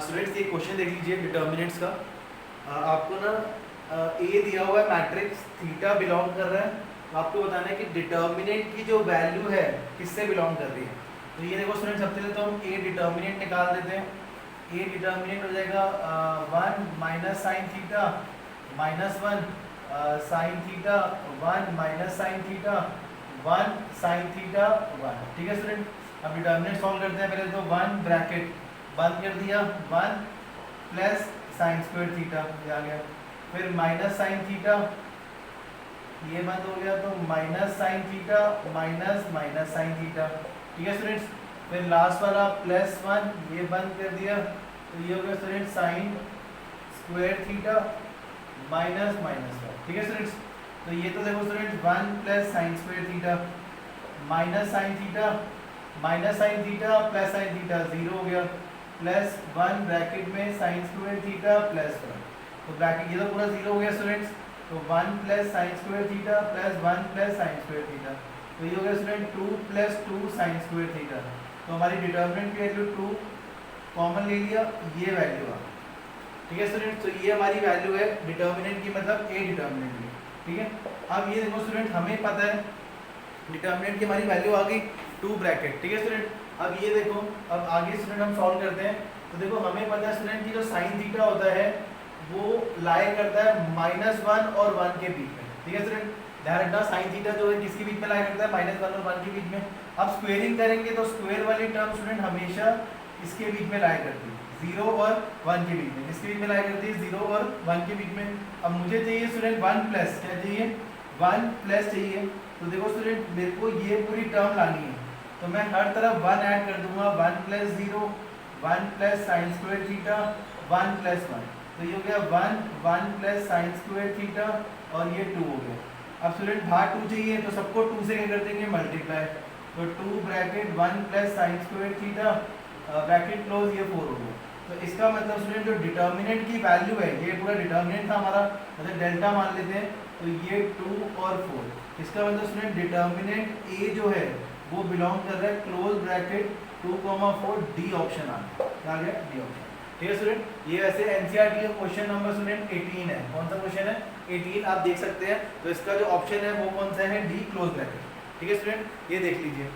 Students ये question देख लीजिए डिटर्मिनेंट्स का। आपको ना ए दिया हुआ है मैट्रिक्स थीटा बिलोंग कर रहा है, तो आपको बताना है कि डिटर्मिनेंट की जो वैल्यू है किससे बिलोंग कर रही है। तो ये देखो स्टूडेंट, सबसे पहले तो हम ए डिटर्मिनेंट निकाल देते हैं। ए डिटर्मिनेंट हो जाएगा 1 minus sine theta minus 1 sine theta 1 minus sine theta 1 sine theta 1। ठीक है स्टूडेंट, अब डिटर्मिनेंट सॉल्व करते हैं। पहले तो 1 ब्रैकेट बंद कर दिया, 1 प्लस साइन स्क्वायर थीटा ये आ गया, फिर माइनस साइन थीटा ये बंद हो गया, तो minus sine theta minus minus sine theta. ठीक है स्टूडेंट्स, फिर लास्ट वाला प्लस 1 ये बंद कर दिया, तो ये हो गया student sine square theta minus minus 1। ठीक है स्टूडेंट्स, तो ये तो देखो student 1 plus sine square theta minus sine theta minus sine theta plus sine theta 0 हो गया, प्लस 1 ब्रैकेट में साइन स्क्वायर थीटा प्लस 1, तो ब्रैकेट ये तो पूरा 0 हो गया स्टूडेंट्स। तो 1 plus sine square theta plus 1 plus sine square theta, तो ये हो गया student 2 plus 2 sine square theta. तो हमारी डिटर्मिनेंट की वैल्यू 2 कॉमन ले लिया, ये वैल्यू आ। ठीक है स्टूडेंट, तो ये हमारी वैल्यू है डिटर्मिनेंट की, मतलब ए डिटर्मिनेंट की। ठीक है, अब ये देखो स्टूडेंट, हमें पता है डिटर्मिनेंट की हमारी वैल्यू आ गई 2 ब्रैकेट। ठीक है स्टूडेंट, अब ये देखो, अब आगे स्टूडेंट हम सॉल्व करते हैं। तो देखो हमें पता है स्टूडेंट की जो साइन थीटा होता है वो लाई करता है -1 और 1 के बीच में। ठीक है स्टूडेंट, ध्यान रखना साइन थीटा जो है किसके बीच में लाई करता है, -1 और 1 के बीच में। अब स्क्वेयरिंग करेंगे तो स्क्वायर वाली टर्म स्टूडेंट हमेशा इसके बीच में लाई करती है, 0 और 1 के बीच में। किसके बीच में लाई करती है, 0 और 1 के बीच में। अब मुझे चाहिए स्टूडेंट 1 प्लस, क्या चाहिए, 1 प्लस चाहिए। तो देखो स्टूडेंट, मेरे को ये पूरी टर्म लानी है, तो मैं हर तरफ 1 ऐड कर दूंगा, 1 plus 0 1 plus sine square theta 1 plus 1, तो ये हो गया 1 प्लस साइन स्क्वायर थीटा और ये 2 हो गया। अब स्टूडेंट बाहर 2 चाहिए, तो सबको 2 से क्या कर देंगे, मल्टीप्लाई, तो 2 bracket 1 plus sine square theta bracket close, ये 4 हो गया। तो इसका मतलब स्टूडेंट जो डिटर्मिनेंट की वैल्यू है, ये पूरा डिटर्मिनेंट था हमारा, मतलब डेल्टा मान लेते हैं, तो ये 2 और 4। इसका मतलब स्टूडेंट डिटर्मिनेंट ए जो है वो बिलोंग कर रहा है क्लोज ब्रैकेट 2,4, डी ऑप्शन आ गया, डी ऑप्शन। ठीक है स्टूडेंट, ये वैसे एनसीईआरटी का क्वेश्चन नंबर स्टूडेंट 18 है। कौन सा क्वेश्चन है, 18 आप देख सकते हैं। तो इसका जो ऑप्शन है वो कौन सा है, डी क्लोज ब्रैकेट। ठीक है स्टूडेंट, ये देख लीजिए।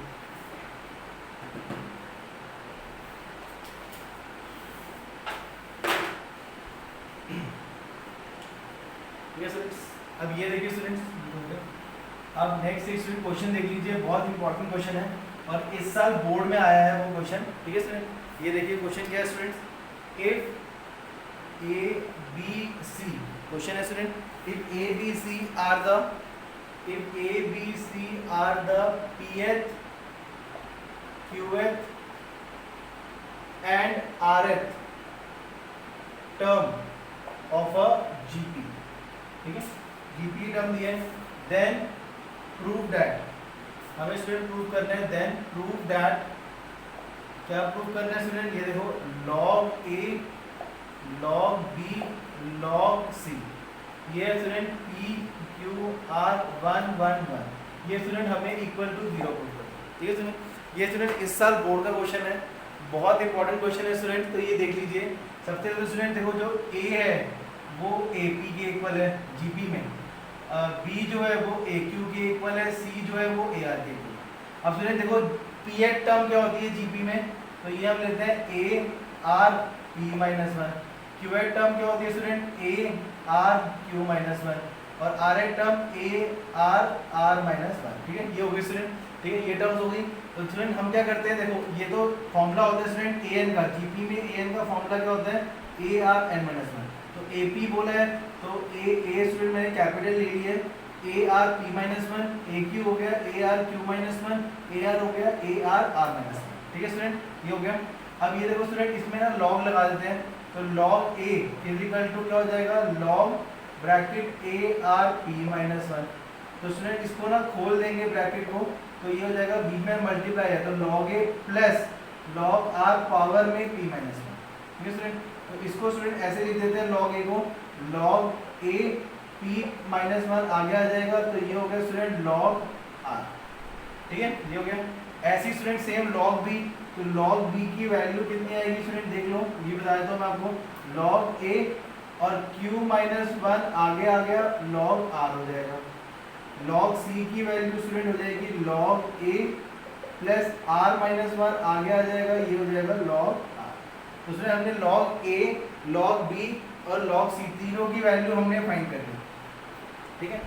अब ये देखिए स्टूडेंट्स, अब नेक्स्ट एक स्टूडेंट क्वेश्चन देख लीजिए, बहुत इंपॉर्टेंट क्वेश्चन है और इस साल बोर्ड में आया है वो क्वेश्चन। ठीक है स्टूडेंट, ये देखिए क्वेश्चन क्या है students, if A B C, question है student, if A B C are the pth qth and rth term of a GP। ठीक है, GP टर्म दिया है, देन प्रूव दैट, हमें स्टूडेंट प्रूव करना है, देन प्रूव दैट, क्या prove करना है स्टूडेंट, ये देखो log A log B log C, ये स्टूडेंट P Q R 1 1 1, ये स्टूडेंट हमें इक्वल टू 0 प्रूव करना है। ठीक है स्टूडेंट, ये स्टूडेंट इस साल बोर्ड का क्वेश्चन है, बहुत इंपॉर्टेंट क्वेश्चन है स्टूडेंट। तो ये देख लीजिए, सबसे पहले स्टूडेंट देखो जो A है वो AP के इक्वल है GP में, B जो है वो AQ के इक्वल है, C जो है वो AR के इक्वल है। अब स्टूडेंट देखो pth टर्म क्या होती है GP में, तो ये हम लेते हैं AR P-1, qth टर्म क्या होती है स्टूडेंट, AR Q-1, और rth टर्म AR R-1। ठीक है, ये हो गई स्टूडेंट। ठीक है, ये टर्म्स हो गई। तो स्टूडेंट हम क्या करते हैं, देखो ये तो फॉर्मूला होता है स्टूडेंट AN का, GP में AN का फॉर्मूला क्या होता है, AR-N-1। तो AP बोला है, तो A स्टूडेंट मैंने कैपिटल ले लिया है, AR P-1, AQ हो गया AR Q-1, AR हो गया AR R-1। ठीक है स्टूडेंट, ये हो गया। अब ये देखो स्टूडेंट, इसमें ना लॉग लगा देते हैं, तो log A इक्वल टू क्या हो जाएगा, log ब्रैकेट AR P-1। तो स्टूडेंट इसको ना खोल देंगे ब्रैकेट को, तो ये हो जाएगा, बीच में मल्टीप्लाई है, तो log A plus log R power में P-1। ठीक है स्टूडेंट, तो इसको स्टूडेंट ऐसे लिख देते हैं, log A को log A P-1 आगे आ जाएगा, तो ये हो गया स्टूडेंट log R। ठीक है, ये हो गया। ऐसे स्टूडेंट सेम log B तो log b की वैल्यू कितनी आएगी स्टूडेंट देख लो, ये बता देता हूँ मैं आपको, log a और q माइनस 1 आगे आ गया log r हो जाएगा। log c की वैल्यू स्टूडेंट हो जाएगी log a plus r minus 1 आगे आ जाएगा, ये हो जाएगा log r। तो उसमें हमने log a, log b और log c तीनों की वैल्यू हमने फाइंड कर ली, ठीक है।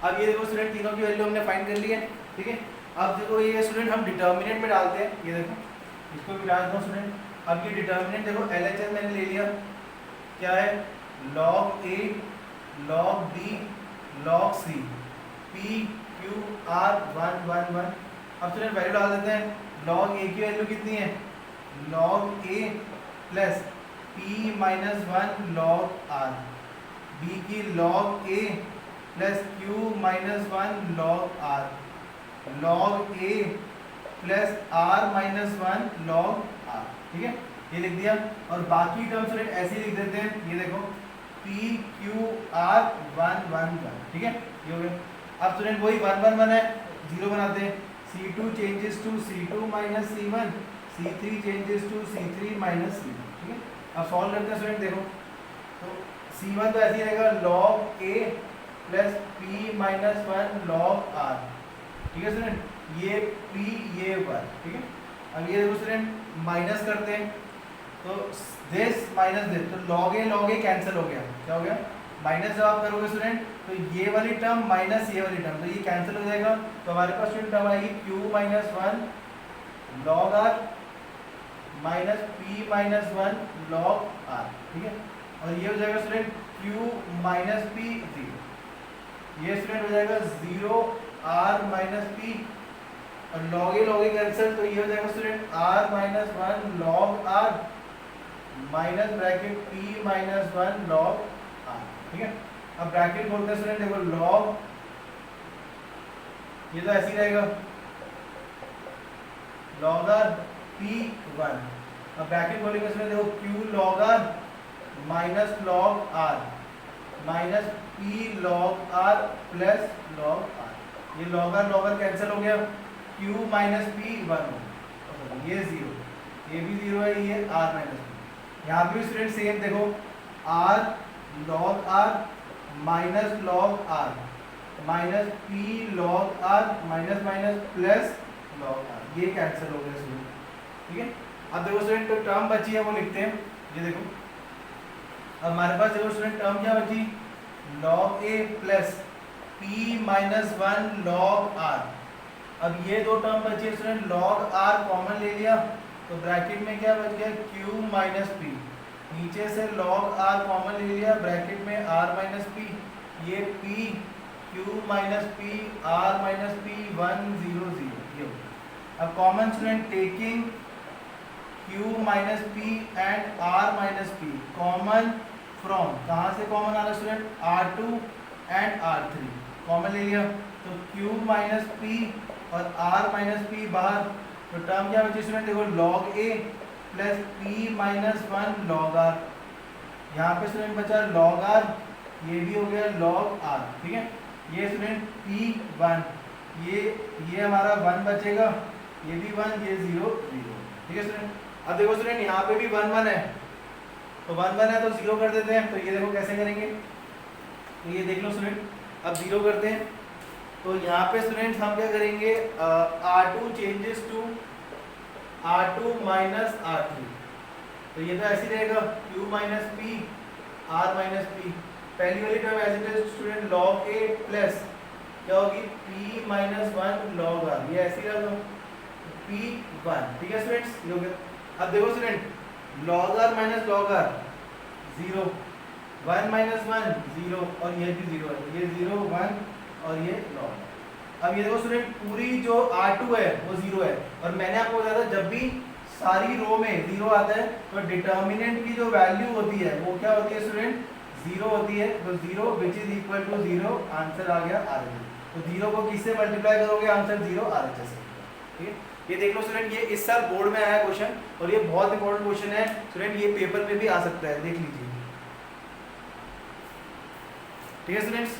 अब ये देखो स्टूडेंट तीनों की वैल्यू हमने फाइंड कर ली है, ठीक है। अब देखो ये स्टूडेंट हम डिटर्मिनेंट में डालते हैं, ये देखो इसको भी डाल दो स्टूडेंट। अब ये डिटर्मिनेंट देखो LHS मैंने ले लिया, क्या है log a log b log c p q r 1 1 1। अब स्टूडेंट वैल्यू डाल देते हैं। log a की वैल्यू कितनी है log a plus p minus 1 log r, b की log a plus q minus 1 log r, log a plus r minus 1 log r, ठीक है, ये लिख दिया। और बाकी टर्म स्टूडेंट ऐसे ही लिख देते हैं, ये देखो p q r 1 1 1, ठीक है, ये हो गया। अब स्टूडेंट वही 1 1 1 है, जीरो बनाते हैं, c2 changes to c2 minus c1, c3 changes to c3 minus c1, ठीक है। अब सॉल्व करते हैं स्टूडेंट, देखो तो c1 तो ऐसे ही रहेगा log a plus p minus 1 log r, ठीक है स्टूडेंट, ये p ये 1, ठीक है। अब ये देखो स्टूडेंट माइनस करते हैं, तो दिस माइनस दिस, तो log a कैंसिल हो गया, क्या हो गया माइनस। जब आप करोगे स्टूडेंट तो ये वाली टर्म माइनस ये वाली टर्म, तो ये कैंसिल हो जाएगा, तो हमारे पास स्टूडेंट टर्म आएगी q minus 1 log r minus p minus 1 log r, ठीक है। और ये हो जाएगा स्टूडेंट q माइनस p 0, ये स्टूडेंट हो जाएगा 0 r माइनस p, और log a कैंसिल, तो ये हो जाएगा student r minus 1 log r minus bracket p minus 1 log r, ठीक है। अब ब्रैकेट खोलते हैं स्टूडेंट, देखो log, ये तो ऐसे ही रहेगा log r p1। अब ब्रैकेट खोलेंगे स्टूडेंट, देखो q log r minus log r minus p log r plus log r, ये log r कैंसिल हो गया, q माइनस p 1 हो गया, ये 0, ये भी 0 है, ये r माइनस p। यहाँ पे स्टूडेंट सेम देखो r log r minus log r minus p log r minus minus plus log r, ये कैंसिल हो गया स्टूडेंट, ठीक है। अब देखो स्टूडेंट तो टर्म बची है वो लिखते हैं, ये देखो अब हमारे पास देखो स्टूडेंट टर्म क्या बची log a plus p minus 1 log r। अब ये दो टर्म बची है स्टूडेंट, log r कॉमन ले लिया, तो ब्रैकेट में क्या बच गया q माइनस p, नीचे से log r कॉमन ले लिया, ब्रैकेट में r माइनस p, ये p q minus p r minus p 1 0 0, ये। अब common student taking q minus p and r minus p common from, कहाँ से कॉमन आ रहा है student r2 and r3 common ले लिया, तो q माइनस p और r माइनस p बाहर, तो टर्म क्या बची स्टूडेंट देखो log a plus p minus 1 log r, यहाँ पे स्टूडेंट बचा log r, ये भी हो गया log r, ठीक है। ये स्टूडेंट p1, ये हमारा 1 बचेगा, ये भी 1, ये 0 0, ठीक है स्टूडेंट। अब देखो स्टूडेंट यहाँ पे भी 1 1 है, तो 1 1 है तो 0 कर देते हैं, तो ये देखो कैसे करेंगे, तो ये देख लो स्टूडेंट, अब 0 करते हैं, तो यहाँ पे स्टूडेंट हम क्या करेंगे r2 changes to r2 minus r3, तो ये तो ऐसे ही रहेगा q minus p r minus p, पहली वाली टर्म ऐसे स्टूडेंट log a प्लस क्या होगी p माइनस 1 log r, ये ऐसे ही रहेगा p1, ठीक है स्टूडेंट्स, ये हो गया। अब देखो student log r minus log r 0, 1 minus 1 0, और ये भी 0 है, ये 0 1 और ये log। अब ये देखो स्टूडेंट पूरी जो r2 है वो 0 है, और मैंने आपको बताया था जब भी सारी रो में 0 आता है तो डिटर्मिनेंट की जो वैल्यू होती है वो क्या होती है स्टूडेंट 0 होती है, तो 0 which is equal to 0, answer आ गया RHS। तो 0 को किससे मल्टीप्लाई करोगे, आंसर 0 RHS से, ठीक है। ये देख लो स्टूडेंट, ये इस साल बोर्ड में आया क्वेश्चन, और ये बहुत इंपॉर्टेंट क्वेश्चन है स्टूडेंट, ये पेपर में भी आ सकता है, देख लीजिए, ठीक है स्टूडेंट्स।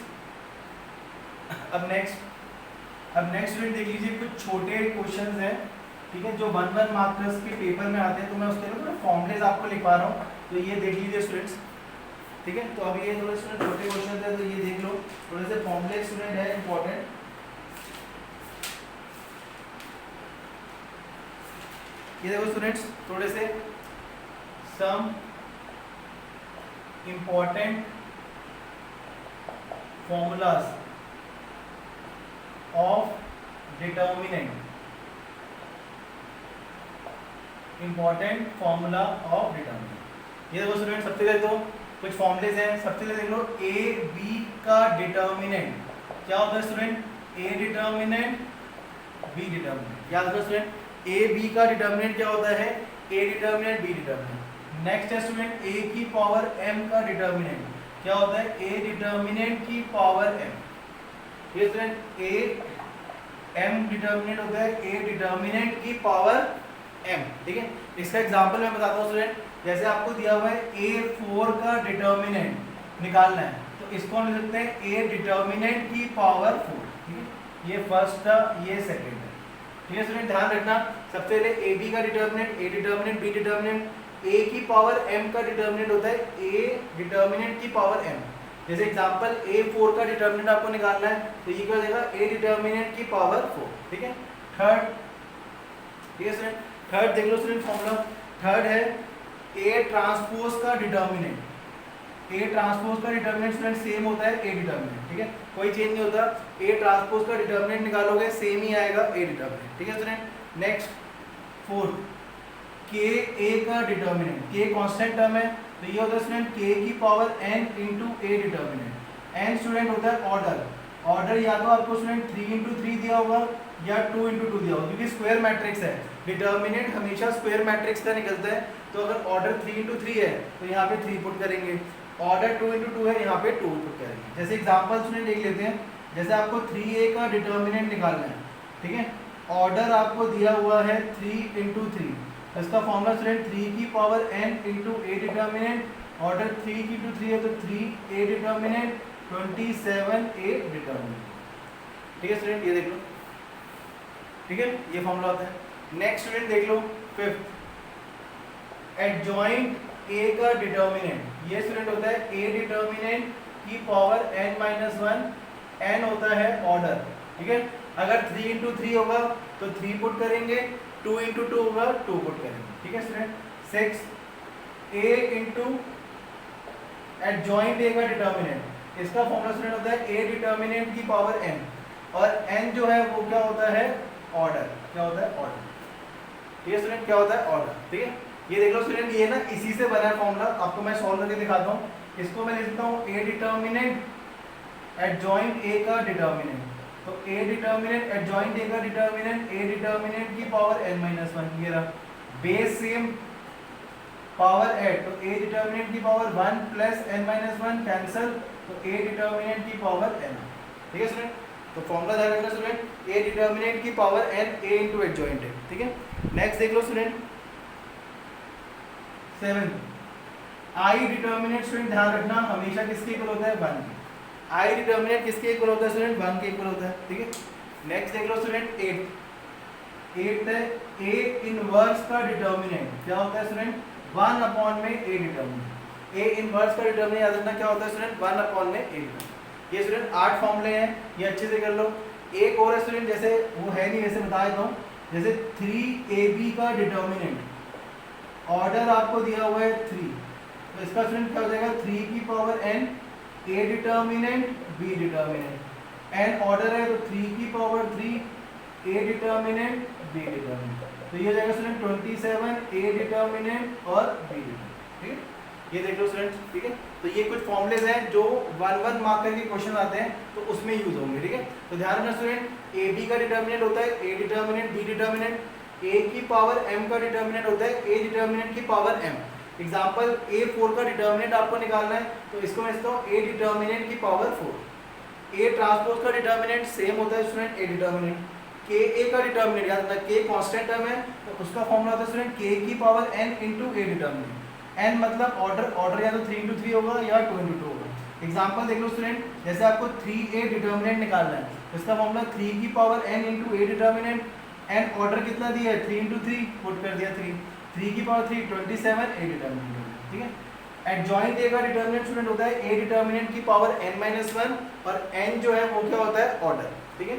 अब नेक्स्ट स्टूडेंट देख लीजिए, कुछ छोटे क्वेश्चंस हैं ठीक है, जो 1 मार्कर्स के पेपर में आते हैं, तो मैं उसके लिए थोड़े फॉर्मूलेज आपको लिखवा रहा हूँ, तो ये देख लीजिए स्टूडेंट्स। ठीक है, तो अब ये थोड़े स्टूडेंट छोटे क्वेश्चन है, तो ये देख लो, थोड़े से फॉर्मूलेज स्टूडेंट है इंपॉर्टेंट। ये देखो स्टूडेंट्स, थोड़े से some important formulas of determinant, important formula of determinant। ये देखो स्टूडेंट, सबसे पहले तो कुछ फॉर्मूलेज हैं। सबसे पहले देख लो, ए बी का डिटर्मिनेंट क्या होता है student? A determinant B determinant. याद रखो स्टूडेंट, ए बी का डिटर्मिनेंट क्या होता है? A determinant B determinant. Next है स्टूडेंट, ए की पावर m का डिटर्मिनेंट क्या होता है? ए डिटर्मिनेंट की पावर m। ये स्टूडेंट ए m डिटर्मिनेंट होता है ए डिटर्मिनेंट की पावर m। ठीक है, इसका एग्जांपल मैं बताता हूँ स्टूडेंट। जैसे आपको दिया हुआ है a4 का डिटर्मिनेंट निकालना है, तो इसको हम लिख सकते हैं ए डिटर्मिनेंट की पावर 4। ठीक है, ये फर्स्ट था, ये सेकंड है। ठीक है स्टूडेंट, ध्यान रखना, सबसे पहले ए बी का determinant, A determinant B determinant, A की पावर m का डिटर्मिनेंट होता है ए डिटर्मिनेंट की पावर m। जैसे एग्जांपल a4 का डिटर्मिनेंट आपको निकालना है, तो ये क्या हो जाएगा? ए डिटर्मिनेंट की पावर 4। ठीक है, थर्ड, ठीक है स्टूडेंट, थर्ड देख लो स्टूडेंट फॉर्मूला। थर्ड है ए ट्रांसपोज का डिटर्मिनेंट। ए ट्रांसपोज का डिटर्मिनेंट स्टूडेंट सेम होता है ए डिटर्मिनेंट। ठीक है, कोई चेंज नहीं होता। ए ट्रांसपोज का डिटर्मिनेंट निकालोगे सेम ही आएगा ए डिटर्मिनेंट। ठीक है स्टूडेंट, नेक्स्ट फोर्थ, के ए का डिटर्मिनेंट। के कांस्टेंट टर्म है, तो ये होता है स्टूडेंट के की power n into A determinant. n student होता है ऑर्डर। ऑर्डर या तो आपको स्टूडेंट 3 इंटू 3 दिया होगा या 2 इंटू 2 दिया होगा, क्योंकि स्क्वायर मैट्रिक्स है। डिटर्मिनेंट हमेशा स्क्वायर मैट्रिक्स का निकलता है, तो अगर ऑर्डर 3 इंटू 3 है तो यहाँ पे 3 पुट करेंगे, ऑर्डर 2 इंटू 2 है यहाँ पे 2 पुट करेंगे। जैसे एग्जाम्पल स्टूडेंट देख लेते हैं, जैसे आपको 3a का डिटर्मिनेंट निकालना है। ठीक है, ऑर्डर आपको दिया हुआ है 3 इंटू 3, इसका फॉर्मूला स्टूडेंट 3 की power n into A determinant. Order 3 की टू 3 है तो 3 ए डिटर्मिनेंट 27 ए डिटर्मिनेंट। ठीक है स्टूडेंट, ये देख लो। ठीक है, ये फॉर्मूला होता है। नेक्स्ट स्टूडेंट देख लो, फिफ्थ, एडजॉइंट ए का डिटर्मिनेंट। ये स्टूडेंट होता है ए डिटर्मिनेंट की पावर n-1। n होता है ऑर्डर। ठीक है, अगर 3 इंटू 3 होगा तो 3 पुट करेंगे, 2 इंटू 2 होगा 2 पुट करेंगे। ठीक है student, 6 A into adjoint A का डिटर्मिनेंट, इसका फॉर्मूला स्टूडेंट होता है ए डिटर्मिनेंट की पावर n, और n जो है वो क्या होता है? ऑर्डर। क्या होता है? ऑर्डर। ये स्टूडेंट क्या होता है? ऑर्डर। ठीक है, ये देख लो स्टूडेंट, ये ना इसी से बना है फॉर्मूला, आपको मैं सॉल्व करके दिखाता हूँ। इसको मैं लिखता हूँ ए डिटर्मिनेंट एडजॉइंट ए का डिटर्मिनेंट, तो ए डिटर्मिनेंट एडजॉइंट ए का डिटर्मिनेंट ए डिटर्मिनेंट की पावर n-1। ये रहा, बेस सेम, पावर ऐड, तो ए डिटर्मिनेंट की पावर 1 प्लस n-1 कैंसल, तो ए डिटर्मिनेंट की पावर n। ठीक है स्टूडेंट, तो फॉर्मूला ध्यान रखना स्टूडेंट, ए डिटर्मिनेंट की पावर n, ए इंटू एडजॉइंट है। ठीक है, नेक्स्ट देख लो स्टूडेंट 7, आई डिटर्मिनेंट। स्टूडेंट ध्यान रखना, हमेशा किसके इक्वल होता है? 1 के। आई डिटर्मिनेंट किसके इक्वल होता है स्टूडेंट? 1 के इक्वल होता है। ठीक है, नेक्स्ट देख लो स्टूडेंट 8 है ए इनवर्स का डिटर्मिनेंट। क्या होता है स्टूडेंट? 1 अपॉन में ए डिटर्मिनेंट। ए इनवर्स का डिटर्मिनेंट याद रखना क्या होता है स्टूडेंट? 1 अपॉन में ए डिटर्मिनेंट। ये स्टूडेंट 8 फॉर्मूले हैं, ये अच्छे से कर लो। एक और है स्टूडेंट, जैसे वो है नहीं, वैसे बता देता हूँ। जैसे 3ab का डिटर्मिनेंट, ऑर्डर आपको दिया हुआ है 3, तो इसका स्टूडेंट क्या हो जाएगा? 3 की power n, A determinant B determinant. n order है तो 3 की power 3, A determinant B determinant, तो ये हो जाएगा स्टूडेंट 27 ए डिटर्मिनेंट और बी डिटर्मिनेंट। ठीक है, ये देख लो स्टूडेंट। ठीक है, तो ये कुछ फॉर्मुलेज हैं जो 1 मार्कर के क्वेश्चन आते हैं तो उसमें यूज होंगे। ठीक है, तो ध्यान रखना स्टूडेंट, ए बी का डिटर्मिनेंट होता है A determinant B determinant, A की पावर m का डिटर्मिनेंट होता है ए डिटर्मिनेंट की पावर m। एग्जांपल a4 का डिटर्मिनेंट आपको निकालना है, तो इसको मैं लिखता हूँ ए डिटर्मिनेंट की पावर 4। ए ट्रांसपोज का डिटर्मिनेंट सेम होता है स्टूडेंट ए डिटर्मिनेंट। के ए का डिटर्मिनेंट याद रखना, के कांस्टेंट टर्म है, तो उसका फॉर्मूला होता है स्टूडेंट के की power n into A determinant. n मतलब ऑर्डर, ऑर्डर या तो 3 इंटू 3 होगा या 2 इंटू 2 होगा। एग्जांपल देख लो स्टूडेंट, जैसे आपको 3a डिटर्मिनेंट निकालना है, तो इसका फॉर्मूला 3 की power n into A determinant, n order कितना दिया है 3 into 3 पुट कर दिया 3 की पावर 3 27 ए डिटर्मिनेंट, ठीक है। एडजॉइंट ए का डिटर्मिनेंट स्टूडेंट होता है ए डिटर्मिनेंट की पावर n-1 और n जो है वो क्या होता है ऑर्डर, ठीक है।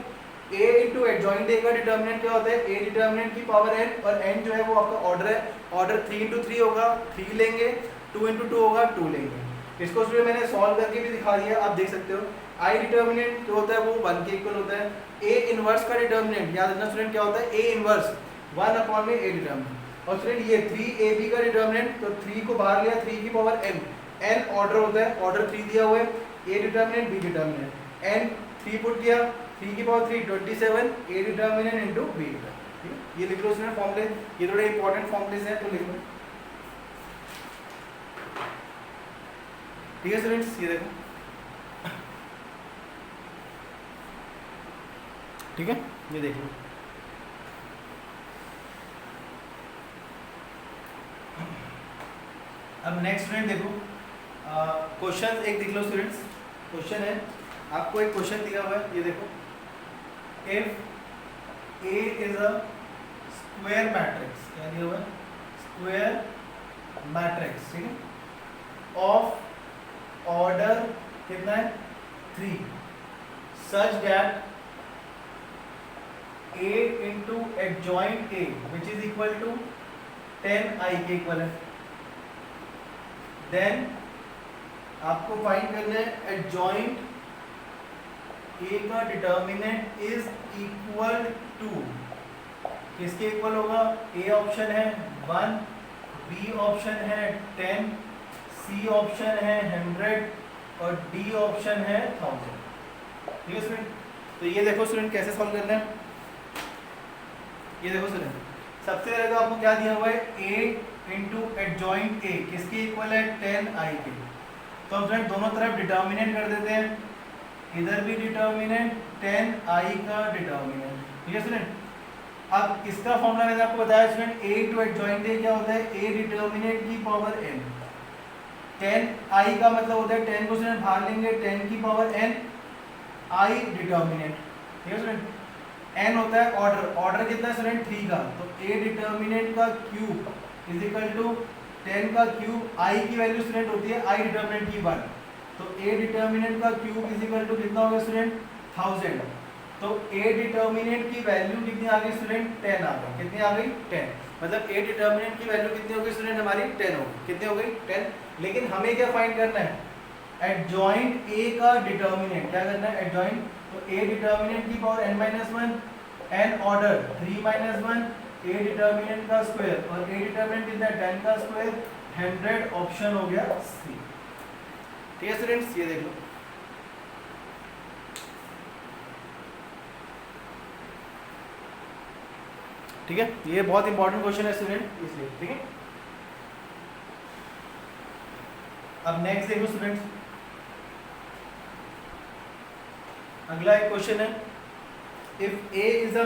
a इंटू एडजॉइंट ए का डिटर्मिनेंट क्या होता है a डिटर्मिनेंट की पावर n और n जो है वो आपका ऑर्डर है। ऑर्डर 3 into 3 होगा 3 लेंगे, 2 into 2 होगा 2 लेंगे। इसको स्टूडेंट मैंने सॉल्व करके भी दिखा दिया, आप देख सकते हो। i डिटर्मिनेंट जो होता है वो 1 के इक्वल होता है। a इनवर्स का डिटर्मिनेंट याद रखना स्टूडेंट क्या होता है a इनवर्स 1 अपॉन में a डिटर्मिनेंट। और स्टूडेंट ये 3ab का डिटर्मिनेंट, तो 3 को बाहर लिया 3 की पावर n ऑर्डर होता है, ऑर्डर 3 दिया हुआ है a determinant b determinant n 3 put किया 3 की power 3 27 a determinant into b determinant, ठीक है। ये लिख लो स्टूडेंट फॉर्मूले, ये थोड़े इंपॉर्टेंट फॉर्मूलेस हैं तो लिख लो, ठीक है स्टूडेंट्स। ये देखो, ठीक है, ये देख लो। अब नेक्स्ट स्टूडेंट देखो, क्वेश्चन एक देख लो स्टूडेंट्स। क्वेश्चन है, आपको एक क्वेश्चन दिया हुआ है, ये देखो। If A is a square matrix, क्या दिया हुआ है स्क्वायर मैट्रिक्स, ठीक है, ऑफ ऑर्डर कितना है 3 such that a into adjoint a which is equal to 10i के इक्वल है, देन आपको फाइंड करना है एडजॉइंट a का डिटर्मिनेंट इज इक्वल टू, किसके इक्वल होगा? a ऑप्शन है 1, b ऑप्शन है 10, c ऑप्शन है 100 और d ऑप्शन है 1000, ठीक है स्टूडेंट। तो ये देखो स्टूडेंट कैसे सॉल्व करना है, ये देखो स्टूडेंट, सबसे पहले तो आपको क्या दिया हुआ है a इंटू एडजॉइंट a, किसके इक्वल है 10i के। तो हम फ्रेंड दोनों तरफ डिटर्मिनेंट कर देते हैं, इधर भी डिटर्मिनेंट 10i का डिटर्मिनेंट, ठीक है स्टूडेंट। अब इसका फॉर्मूला मैंने आपको बताया student, a into adjoint a क्या होता है a डिटर्मिनेंट की पावर n, 10i का मतलब होता है 10 को स्टूडेंट बाहर लेंगे 10 की पावर n i डिटर्मिनेंट, ठीक है स्टूडेंट। n होता है ऑर्डर, ऑर्डर कितना है स्टूडेंट 3 का, तो a डिटर्मिनेंट का क्यूब इज इक्वल टू 10 का क्यूब, i की वैल्यू स्टूडेंट होती है i डिटर्मिनेंट की 1, तो a डिटर्मिनेंट का क्यूब इज इक्वल टू कितना होगा स्टूडेंट 1000। तो a डिटर्मिनेंट की वैल्यू कितनी आ गई स्टूडेंट 10 आ गई, कितनी आ गई 10, मतलब a डिटर्मिनेंट की वैल्यू कितनी हो गई स्टूडेंट हमारी 10 हो गई, कितनी हो गई 10। लेकिन हमें क्या फाइंड करना है एडजॉइंट a का डिटर्मिनेंट, क्या करना है एडजॉइंट, तो a डिटर्मिनेंट की power n-1, n order 3-1, a determinant का स्क्वायर और a डिटर्मिनेंट कितना है 10 का स्क्वायर 100, ऑप्शन हो गया सी, ठीक है स्टूडेंट्स। ये देख लो, ठीक है, ये बहुत इंपॉर्टेंट क्वेश्चन है स्टूडेंट इसलिए, ठीक है। अब नेक्स्ट देखो स्टूडेंट्स, अगला एक क्वेश्चन है, if a is a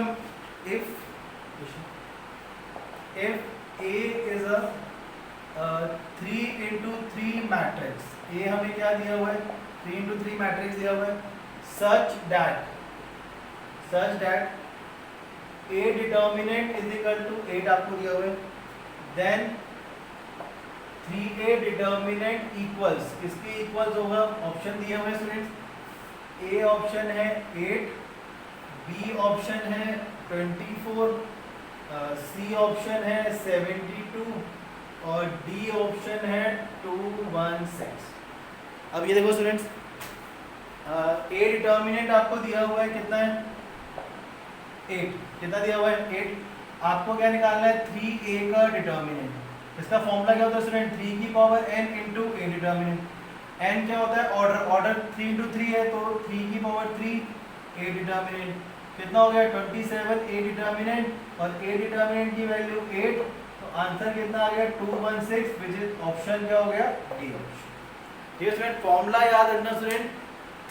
if a is a 3 into 3 matrix, a हमें क्या दिया हुआ है 3 into 3 मैट्रिक्स दिया हुआ है, such that a determinant is equal to 8 आपको दिया हुआ है, देन 3a डिटर्मिनेंट इक्वल्स, किसके इक्वल्स होगा, ऑप्शन दिए हुए स्टूडेंट्स, a ऑप्शन है 8, b ऑप्शन है 24, सी ऑप्शन है 72 और डी ऑप्शन है 216। अब ये देखो स्टूडेंट्स, ए डिटर्मिनेंट आपको दिया हुआ है कितना है 8, कितना दिया हुआ है 8, आपको क्या निकालना है 3a का डिटर्मिनेंट। इसका फॉर्मूला क्या होता है स्टूडेंट 3 की power n into A determinant, n क्या होता है ऑर्डर, ऑर्डर 3 into 3 है तो 3 की पावर 3 a डिटर्मिनेंट, कितना हो गया 27 a डिटर्मिनेंट और a डिटर्मिनेंट की वैल्यू 8, तो आंसर कितना आ गया 216, विच इज ऑप्शन क्या हो गया डी ऑप्शन। ये स्टूडेंट फॉर्मूला याद रखना स्टूडेंट,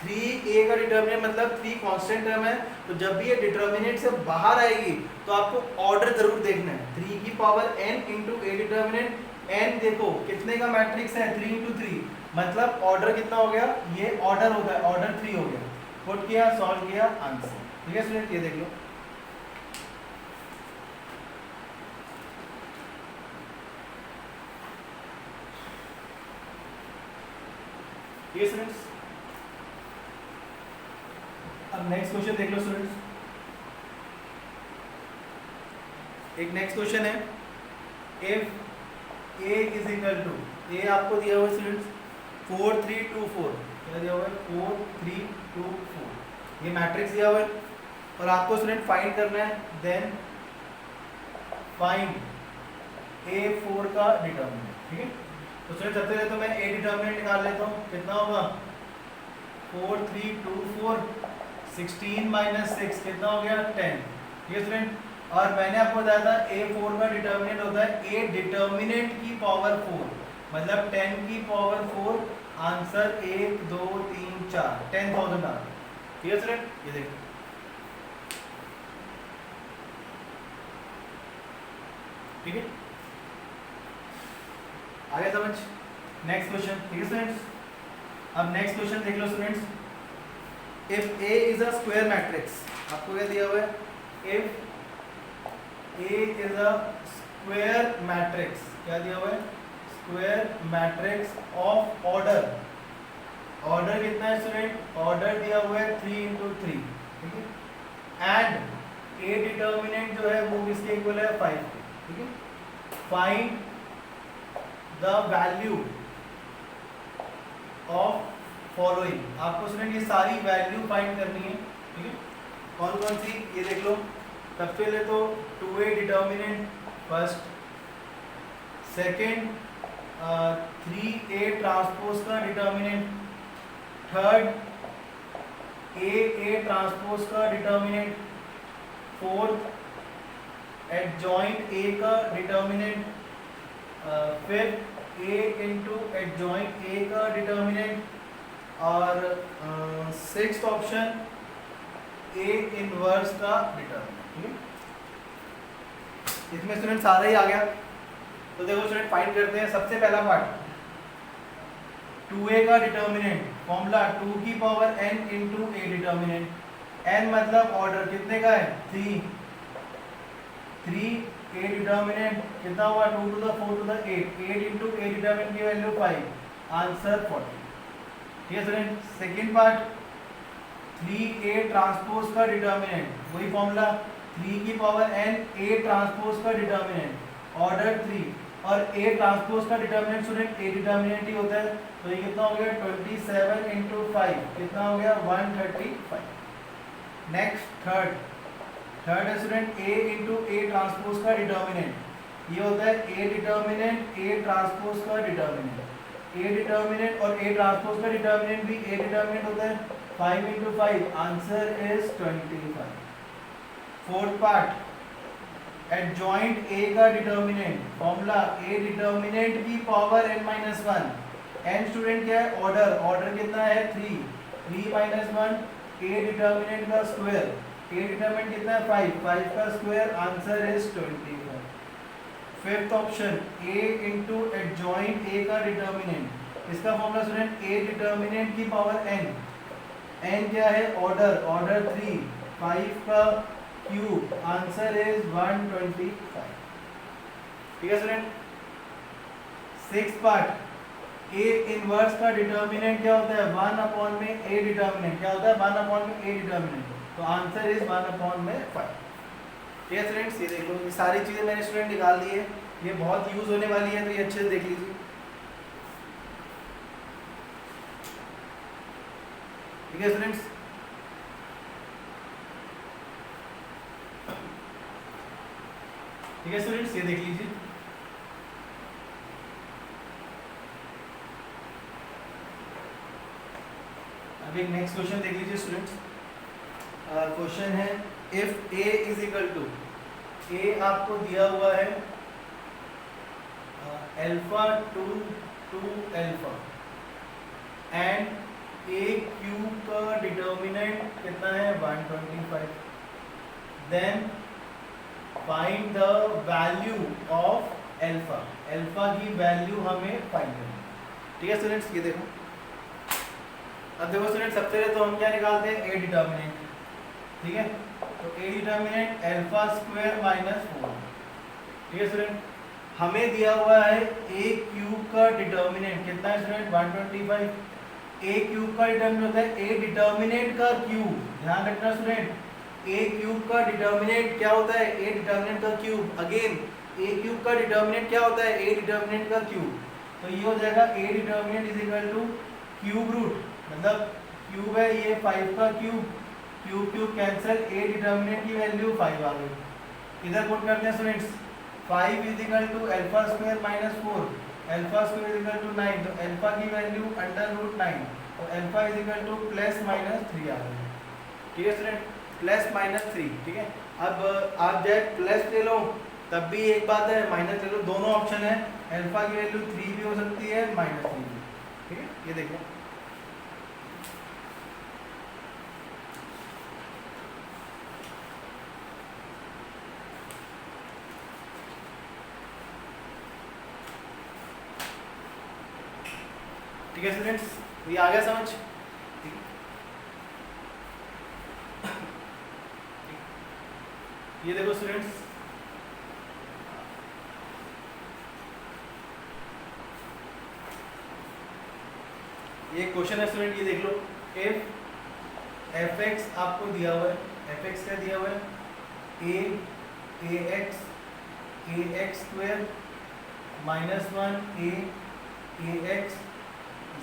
3a का डिटर्मिनेंट मतलब 3 कांस्टेंट टर्म है, तो जब भी ये डिटर्मिनेंट से बाहर आएगी तो आपको ऑर्डर जरूर देखना है, 3 की power n into a determinant, n देखो कितने का मैट्रिक्स है 3 into 3, मतलब ऑर्डर कितना हो गया, ये ऑर्डर होता है ऑर्डर 3 हो गया, पुट किया सॉल्व किया आंसर, ठीक है स्टूडेंट। ये देख लो, ये स्टूडेंट्स, अब नेक्स्ट क्वेश्चन देख लो स्टूडेंट्स। एक नेक्स्ट क्वेश्चन है, if a is equal to, A आपको दिया हुआ है स्टूडेंट्स 4 3 2 4, क्या दिया हुआ है 4 3 2 4, ये मैट्रिक्स दिया हुआ है और आपको स्टूडेंट फाइंड करना है, देन फाइंड a4 का डिटर्मिनेंट। ठीक है, तो स्टूडेंट सबसे पहले तो मैं a डिटर्मिनेंट निकाल लेता हूँ, कितना होगा 4 3 2 4, 16 माइनस 6 कितना हो गया 10। ठीक है स्टूडेंट, और मैंने आपको बताया था a4 का डिटर्मिनेंट होता है a डिटर्मिनेंट की पावर 4, मतलब 10 की पावर 4, आंसर 1 2 3 4, 10,000 आ गया। ठीक है स्टूडेंट, ये देखो ठीक है, आगे समझ। नेक्स्ट क्वेश्चन, ठीक है स्टूडेंट्स, अब नेक्स्ट क्वेश्चन देख लो students, if A is a square matrix, आपको क्या दिया हुआ है, if A is a square matrix, क्या दिया हुआ है square matrix of order, order कितना है स्टूडेंट, ऑर्डर दिया हुआ है 3 into 3, ठीक है, एंड A डिटर्मिनेंट जो है वो किसके इक्वल है 5 के। ठीक है, find the value of following, आपको स्टूडेंट ये सारी वैल्यू फाइंड करनी है। ठीक है, कौन कौन सी, ये देख लो, सबसे पहले तो 2a determinant first, second 3a transpose का डिटर्मिनेंट, थर्ड a ट्रांसपोज का डिटर्मिनेंट, फोर्थ एडजॉइंट a का determinant, fifth a into adjoint a का डिटर्मिनेंट, और सिक्स्थ ऑप्शन a इनवर्स का डिटर्मिनेंट। ठीक है, इसमें स्टूडेंट सारा ही आ गया, तो देखो स्टूडेंट फाइंड करते हैं। सबसे पहला पार्ट 2a का डिटर्मिनेंट, फॉर्मूला 2 की power n into a determinant, n मतलब ऑर्डर कितने का है 3, 3 a डिटर्मिनेंट कितना हुआ 2 to the 4 to the 8, 8 into a determinant की वैल्यू 5, आंसर 40। ठीक है student, second part 3a transpose का डिटर्मिनेंट, वही फॉर्मूला 3 की पावर n a ट्रांसपोज का डिटर्मिनेंट, ऑर्डर 3, और a ट्रांसपोज का डिटर्मिनेंट स्टूडेंट a डिटर्मिनेंट ही होता है, तो ये कितना हो गया 27 इंटू 5, कितना हो गया 135। नेक्स्ट थर्ड है student a into a transpose का डिटर्मिनेंट, ये होता है a डिटर्मिनेंट a ट्रांसपोज का डिटर्मिनेंट, a डिटर्मिनेंट और a ट्रांसपोज का डिटर्मिनेंट भी a डिटर्मिनेंट होता है, 5 into 5, answer is 25। Fourth part adjoint a का डिटर्मिनेंट, फॉर्मूला a डिटर्मिनेंट की power n minus 1, n student क्या है ऑर्डर, ऑर्डर कितना है 3, 3 माइनस 1, a डिटर्मिनेंट का स्क्वायर, a डिटर्मिनेंट कितना है 5, 5 का square, answer is 25। Fifth option a into adjoint a का डिटर्मिनेंट, इसका फॉर्मूला स्टूडेंट a डिटर्मिनेंट की पावर n, n क्या है ऑर्डर, ऑर्डर 3, 5 का क्यूब, आंसर इज 125। ठीक है student, sixth part a inverse का डिटर्मिनेंट क्या होता है 1 अपॉन में a डिटर्मिनेंट, क्या होता है 1 अपॉन में a डिटर्मिनेंट, तो आंसर इज 1 अपॉन में 5। ठीक है स्टूडेंट्स, ये देख लो, ये सारी चीजें मैंने स्टूडेंट निकाल दी है, ये बहुत यूज होने वाली है, तो ये अच्छे से देख लीजिए। ठीक है स्टूडेंट्स, ठीक है स्टूडेंट्स, ये देख लीजिए। अब एक नेक्स्ट क्वेश्चन देख लीजिए स्टूडेंट्स। क्वेश्चन है if a is equal to, a आपको दिया हुआ है alpha 2 2 alpha and a cube का डिटर्मिनेंट कितना है 125, then find the value of alpha, alpha की वैल्यू हमें फाइंड करनी है। ठीक है स्टूडेंट्स, ये देखो, अब देखो स्टूडेंट सबसे पहले तो हम क्या निकालते हैं a डिटर्मिनेंट। ठीक है, तो a determinant alpha square minus 4। ठीक है स्टूडेंट, हमें दिया हुआ है a क्यूब का डिटर्मिनेंट कितना है स्टूडेंट 125, ए क्यूब का डिटर्मिनेंट होता है ए डिटर्मिनेंट का क्यूब, ध्यान रखना स्टूडेंट, ए क्यूब का डिटर्मिनेंट क्या होता है, ए डिटर्मिनेंट का क्यूब। अगेन ए क्यूब का डिटर्मिनेंट क्या होता है, ए डिटर्मिनेंट का क्यूब। तो ये हो जाएगा A determinant is equal to cube root, मतलब क्यूब है ये 5 का cube, cube cube cancel, A determinant की वैल्यू 5 आ गई। इधर पुट करते हैं students, 5 is equal to alpha square minus 4, alpha square is equal to 9, तो अल्फा की वैल्यू अंडर रूट 9, तो alpha is equal to plus minus 3 आ गई। ठीक है स्टूडेंट, प्लस माइनस 3। ठीक है, अब आप चाहे प्लस ले लो तब भी एक बात है, माइनस ले लो, दोनों ऑप्शन है, अल्फा की वैल्यू 3 भी हो सकती है, माइनस 3 भी। ठीक है, ये देखो ठीक है स्टूडेंट्स, ये आ गया समझ। ठीक है, ये देखो स्टूडेंट्स, ये क्वेश्चन है स्टूडेंट, ये देख लो, इफ एफ एक्स आपको दिया हुआ है, एफ एक्स क्या दिया हुआ है, ए एक्स स्क्वायर माइनस 1 ए एक्स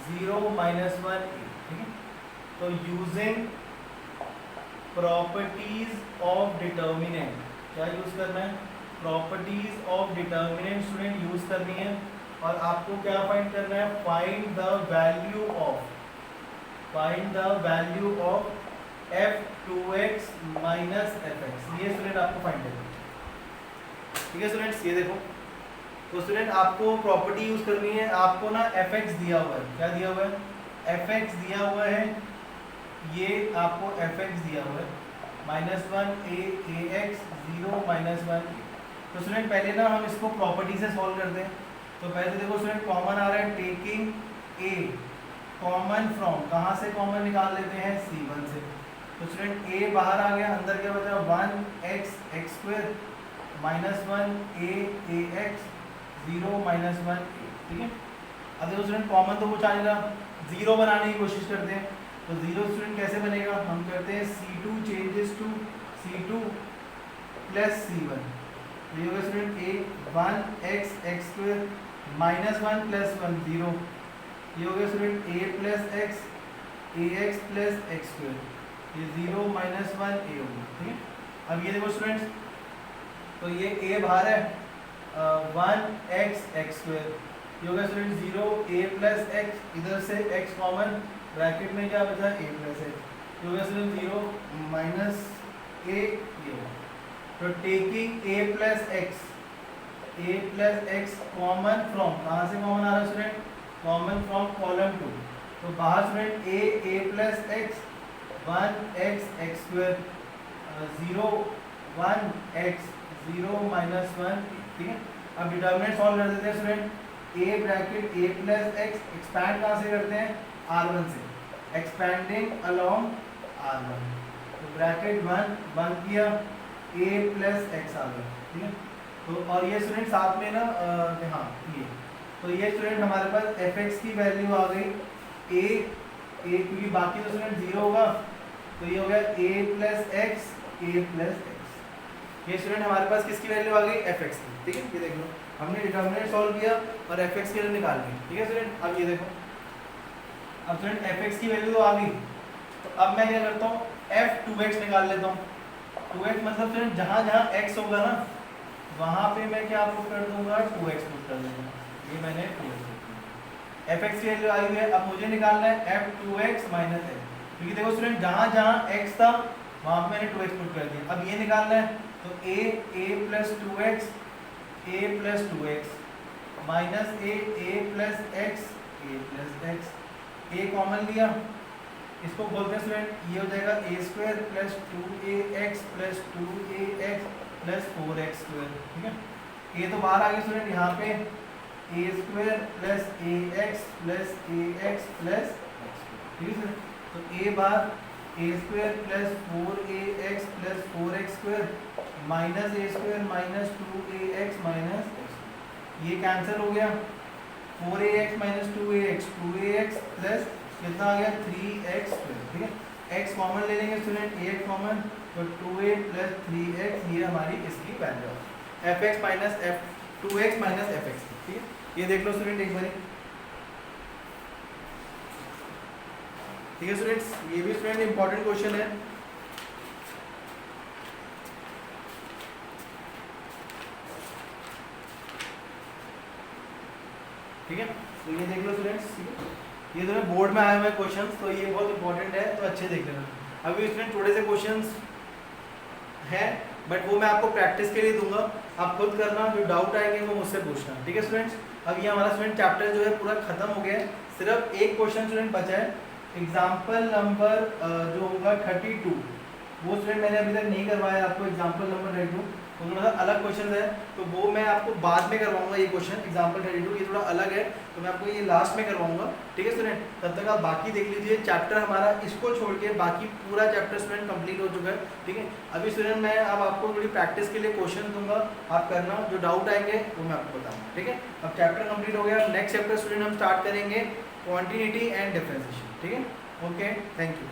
0 माइनस 1 ए। ठीक है, तो यूजिंग प्रॉपर्टीज ऑफ डिटर्मिनेंट, क्या यूज करना है, properties of determinant student use करनी है, और आपको क्या फाइंड करना है, find the value of f2x minus fx, ये स्टूडेंट आपको फाइंड करना है। ठीक है स्टूडेंट्स, ये देखो, तो स्टूडेंट आपको प्रॉपर्टी यूज करनी है, आपको ना fx दिया हुआ है, क्या दिया हुआ है, fx दिया हुआ है, ये आपको fx दिया हुआ है माइनस 1 ए एक्स 0 माइनस 1 ए। तो स्टूडेंट पहले ना हम इसको प्रॉपर्टी से सॉल्व करते हैं। तो पहले देखो स्टूडेंट, कॉमन आ रहा है, टेकिंग ए कॉमन फ्रॉम, कहाँ से कॉमन निकाल लेते हैं, c1 से। तो स्टूडेंट ए बाहर आ गया, अंदर क्या बचा, 1x स्क्वायर माइनस 1 ए एक्स 0 माइनस 1 ए। ठीक है, अब देखो स्टूडेंट कॉमन तो कुछ आएगा, 0 बनाने की कोशिश करते हैं। तो 0 स्टूडेंट कैसे बनेगा, हम करते हैं c2 changes to c2 plus c1, तो ये होगा student A 1x square minus 1 plus 1 0, ये हो गया student A plus X plus X square, ये 0 माइनस 1 ए होगा। ठीक है, अब ये देखो स्टूडेंट्स, तो ये ए बाहर है, 1x स्क्वायर, ये होगा स्टूडेंट 0 ए प्लस एक्स, इधर से x कॉमन, ब्रैकेट में क्या बचा, a प्लस एक्स, ये होगा स्टूडेंट 0 माइनस a, ये होगा। तो taking a plus x common from, कहाँ से कॉमन आ रहा है स्टूडेंट, कॉमन फ्रॉम कॉलम 2, तो बाहर student a plus x 1x square 0 1x 0 minus 1। ठीक है, अब डिटर्मिनेंट सॉल्व कर देते हैं student, a bracket a plus x expand कहाँ से करते हैं, r1 से, एक्सपैंडिंग अलोंग r1, तो ब्रैकेट 1 किया, a प्लस एक्स आ गया। ठीक है, तो और ये स्टूडेंट साथ में ना हाँ ये, तो ये स्टूडेंट हमारे पास fx की वैल्यू आ गई a क्योंकि बाकी तो स्टूडेंट 0 होगा, तो ये हो गया a प्लस एक्स, ये स्टूडेंट हमारे पास किसकी वैल्यू आ गई, fx की। ठीक है, ये देख लो, हमने डिटर्मिनेंट सॉल्व किया और fx की वैल्यू निकाल ली। ठीक है स्टूडेंट, अब ये देखो, अब स्टूडेंट fx की वैल्यू तो आ गई, तो अब मैं क्या करता हूँ, f2x निकाल लेता हूँ। 2x मतलब स्टूडेंट जहाँ जहाँ x होगा ना, वहाँ पे मैं क्या पुट कर दूंगा, 2x पुट कर दूंगा, ये मैंने fx की वैल्यू आई हुई है। अब मुझे निकालना है f2x माइनस x, क्योंकि देखो स्टूडेंट जहाँ जहाँ x था वहाँ पे मैंने 2x पुट कर दिया। अब ये निकालना है, तो a plus 2x minus a plus x, a common लिया, इसको बोलते हैं स्टूडेंट, ये हो जाएगा a square plus 2ax plus 2ax plus 4x square. ठीक है, a तो बाहर आ गया स्टूडेंट, यहाँ पे a square plus ax plus x। ठीक है, तो a bar a square plus 4ax plus 4x square minus a square minus 2ax minus x, ये कैंसिल हो गया, 4ax माइनस 2ax प्लस कितना आ गया 3x, ठीक है। x कॉमन ले लेंगे स्टूडेंट, ax कॉमन, तो 2a प्लस 3x ये हमारी इसकी वैल्यू है fx minus f 2x minus fx, ठीक है। ये देख लो स्टूडेंट एक बार, ठीक है स्टूडेंट्स, ये भी स्टूडेंट इंपॉर्टेंट क्वेश्चन है। ठीक है, तो ये देख लो स्टूडेंट्स, ठीक है, ये दोनों बोर्ड में आए हुए क्वेश्चंस, तो ये बहुत इंपॉर्टेंट है, तो अच्छे देख लेना। अभी स्टूडेंट थोड़े से क्वेश्चंस हैं, बट वो मैं आपको प्रैक्टिस के लिए दूंगा, आप खुद करना, जो डाउट आएंगे वो मुझसे पूछना, ठीक है स्टूडेंट्स। अब ये हमारा स्टूडेंट चैप्टर जो है पूरा खत्म हो गया है, सिर्फ एक क्वेश्चन स्टूडेंट बचा है, एग्जाम्पल नंबर जो होगा 32, वो स्टूडेंट मैंने अभी तक नहीं करवाया आपको, एग्जाम्पल नंबर 32, तो थोड़ा सा अलग क्वेश्चन है, तो वो मैं आपको बाद में करवाऊंगा। ये क्वेश्चन एग्जाम्पल 32 ये थोड़ा अलग है, तो मैं आपको ये लास्ट में करवाऊंगा, ठीक है स्टूडेंट। तब तक आप बाकी देख लीजिए, चैप्टर हमारा इसको छोड़ के बाकी पूरा चैप्टर स्टूडेंट कंप्लीट हो चुका है, ठीक है। अभी स्टूडेंट मैं अब आपको थोड़ी प्रैक्टिस के लिए क्वेश्चन दूंगा, आप करना, जो डाउट आएंगे वो मैं आपको बताऊंगा, ठीक है। अब चैप्टर कंप्लीट हो गया, नेक्स्ट चैप्टर स्टूडेंट हम स्टार्ट करेंगे क्वांटिटी एंड डिफरेंशिएशन, ठीक है। Okay, thank you.